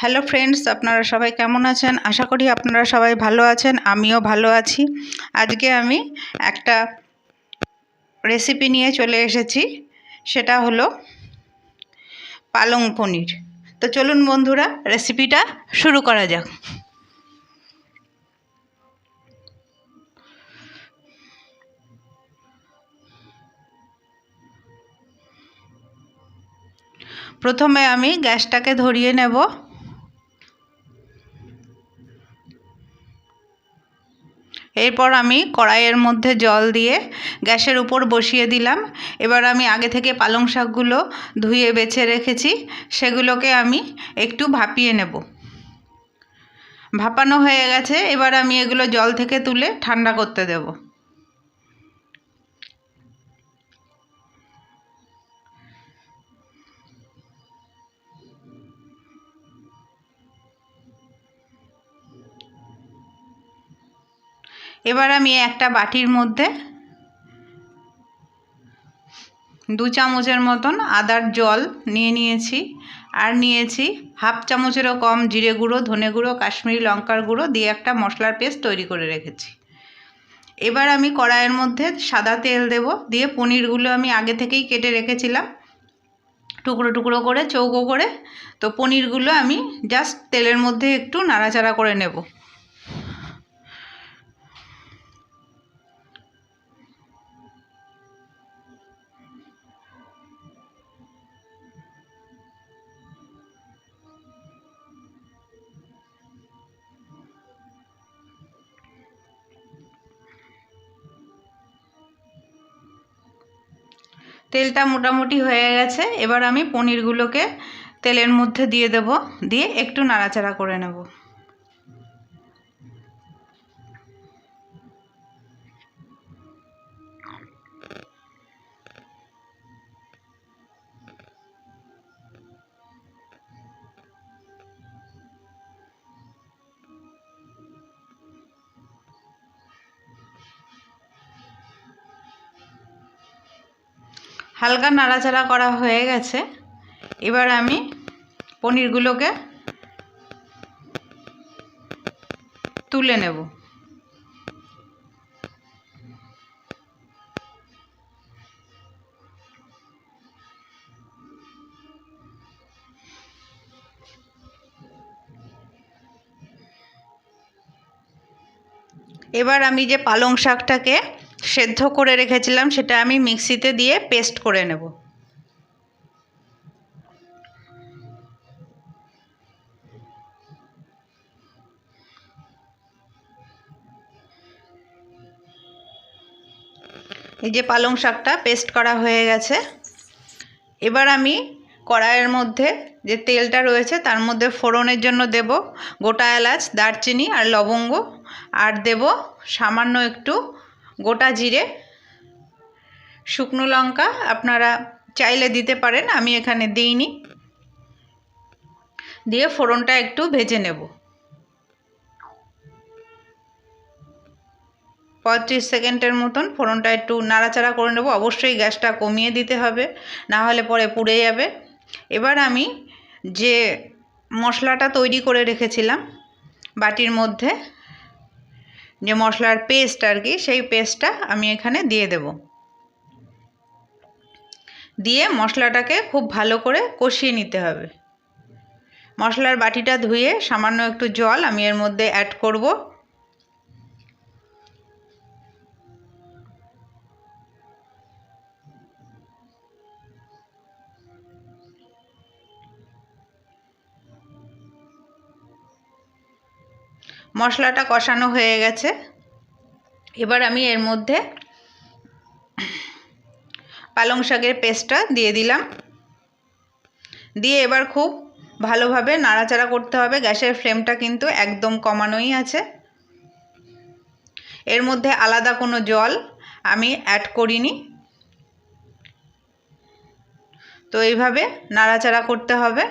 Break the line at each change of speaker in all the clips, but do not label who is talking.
Hello friends, আপনারা সবাই কেমন আছেন? আশা করি আপনারা সবাই ভালো আছেন। আমিও ভালো আছি। আজকে আমি একটা রেসিপি নিয়ে চলে এসেছি, সেটা হলো পালং পনির। তো চলুন বন্ধুরা, রেসিপিটা শুরু করা যাক। প্রথমে আমি গ্যাসটাকে ধরিয়ে নেব। এরপর আমি কড়াইয়ের মধ্যে জল দিয়ে গ্যাসের উপর বসিয়ে দিলাম। এবার আমি আগে থেকে পালং শাকগুলো ধুয়ে বেছে রেখেছি, সেগুলোকে আমি একটু ভাপিয়ে নেব। ভাপানো হয়ে গেছে, এবার আমি এগুলো জল থেকে তুলে ঠান্ডা করতে দেব। এবার আমি একটা বাটির মধ্যে 2 চামচের মতন আদার জল নিয়ে নিয়েছি, আর নিয়েছি হাফ চামচেরও কম জিরে গুঁড়ো, ধনে গুঁড়ো, কাশ্মীরি লঙ্কার গুঁড়ো দিয়ে একটা মশলার পেস্ট তৈরি করে রেখেছি। এবার আমি কড়াইয়ের মধ্যে সাদা তেল দেব, দিয়ে পনিরগুলো আমি আগে থেকেই কেটে রেখেছিলাম টুকরো টুকরো করে, চৌকো করে। তো পনিরগুলো আমি জাস্ট তেলের মধ্যে একটু নাড়াচাড়া করে নেব। তেলটা মোটামুটি হয়ে গেছে, এবার আমি পনিরগুলোকে তেলের মধ্যে দিয়ে দেব, দিয়ে একটু নাড়াচাড়া করে নেব। হালকা নাড়াচাড়া করা হয়ে গেছে, এবার আমি পনিরগুলোকে তুলে নেব। এবার আমি যে পালং শাকটাকে সেদ্ধ করে রেখেছিলাম, সেটা আমি মিক্সিতে দিয়ে পেস্ট করে নেব। এই যে পালং শাকটা পেস্ট করা হয়ে গেছে, এবার আমি কড়াইয়ের মধ্যে যে তেলটা রয়েছে তার মধ্যে ফোড়নের জন্য দেব গোটা এলাচ, দারচিনি আর লবঙ্গ, আর দেব সামান্য একটু গোটা জিরে, শুকনো লঙ্কা আপনারা চাইলে দিতে পারেন, আমি এখানে দিইনি। দিয়ে ফোড়নটা একটু ভেজে নেব। 35 সেকেন্ডের মতন ফোড়নটা একটু নাড়াচাড়া করে নেব। অবশ্যই গ্যাসটা কমিয়ে দিতে হবে, না হলে পরে পুড়ে যাবে। এবার আমি যে মশলাটা তৈরি করে রেখেছিলাম বাটির মধ্যে, যে মশলার পেস্ট আর কি, সেই পেস্টটা আমি এখানে দিয়ে দেব। দিয়ে মশলাটাকে খুব ভালো করে কষিয়ে নিতে হবে। মশলার বাটিটা ধুয়ে সামান্য একটু জল আমি এর মধ্যে অ্যাড করব। মশলাটা কষানো হয়ে গেছে, এবার আমি এর মধ্যে পালং শাকের পেস্টটা দিয়ে দিলাম। দিয়ে এবার খুব ভালোভাবে নাড়াচাড়া করতে হবে। গ্যাসের ফ্লেমটা কিন্তু একদম কমানোই আছে। এর মধ্যে আলাদা কোনো জল আমি অ্যাড করিনি। তো এইভাবে নাড়াচাড়া করতে হবে।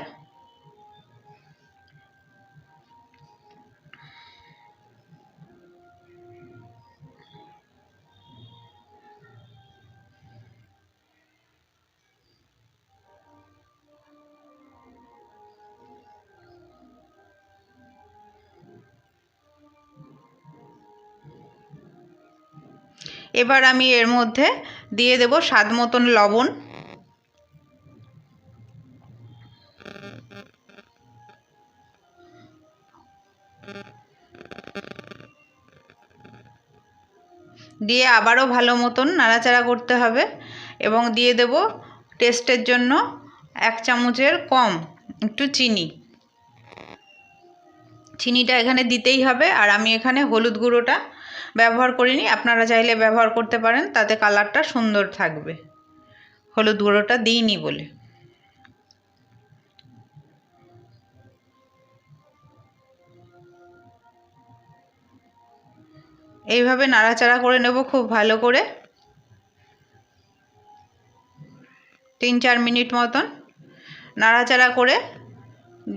এবার আমি এর মধ্যে দিয়ে দেব স্বাদ মতন লবণ, দিয়ে আবারও ভালো মতন নাড়াচাড়া করতে হবে এবং দিয়ে দেব টেস্টের জন্য 1 চামচের কম একটু চিনি। চিনিটা এখানে দিতেই হবে। আর আমি এখানে হলুদ গুঁড়োটা ব্যবহার করিনি, আপনারা চাইলে ব্যবহার করতে পারেন, তাতে কালারটা সুন্দর থাকবে। হলুদ গুঁড়োটা দিইনি বলে। এইভাবে নাড়াচাড়া করে নেব খুব ভালো করে, 3-4 মিনিট মতন নাড়াচাড়া করে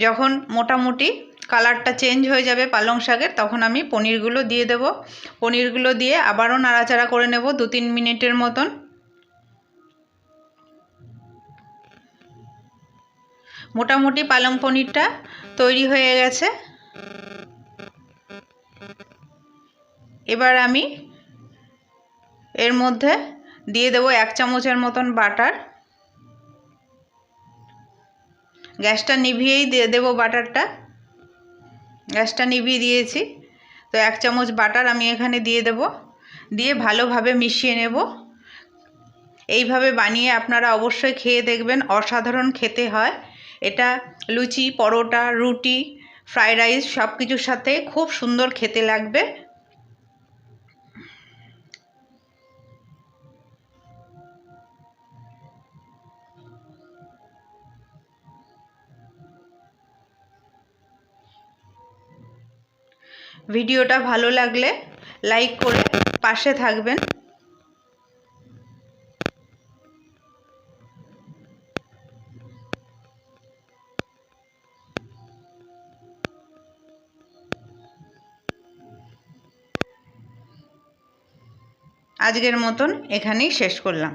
যখন মোটামুটি কালারটা চেঞ্জ হয়ে যাবে পালং শাকের, তখন আমি পনিরগুলো দিয়ে দেব। পনিরগুলো দিয়ে আবারও নাড়াচাড়া করে নেব 2-3 মিনিটের মতন। মোটামুটি পালং পনিরটা তৈরি হয়ে গেছে। এবার আমি এর মধ্যে দিয়ে দেব 1 চামচের মতন বাটার। গ্যাসটা নিভিয়েই দিয়ে দেব বাটারটা। গ্যাসটা নিভিয়ে দিয়েছি। তো 1 চামচ বাটার আমি এখানে দিয়ে দেব, দিয়ে ভালোভাবে মিশিয়ে নেব। এইভাবে বানিয়ে আপনারা অবশ্যই খেয়ে দেখবেন, অসাধারণ খেতে হয় এটা। লুচি, পরোটা, রুটি, ফ্রাইড রাইস সব কিছুর সাথে খুব সুন্দর খেতে লাগবে। ভিডিওটা ভালো লাগলে লাইক করে পাশে থাকবেন। আজকের মতন এখানেই শেষ করলাম।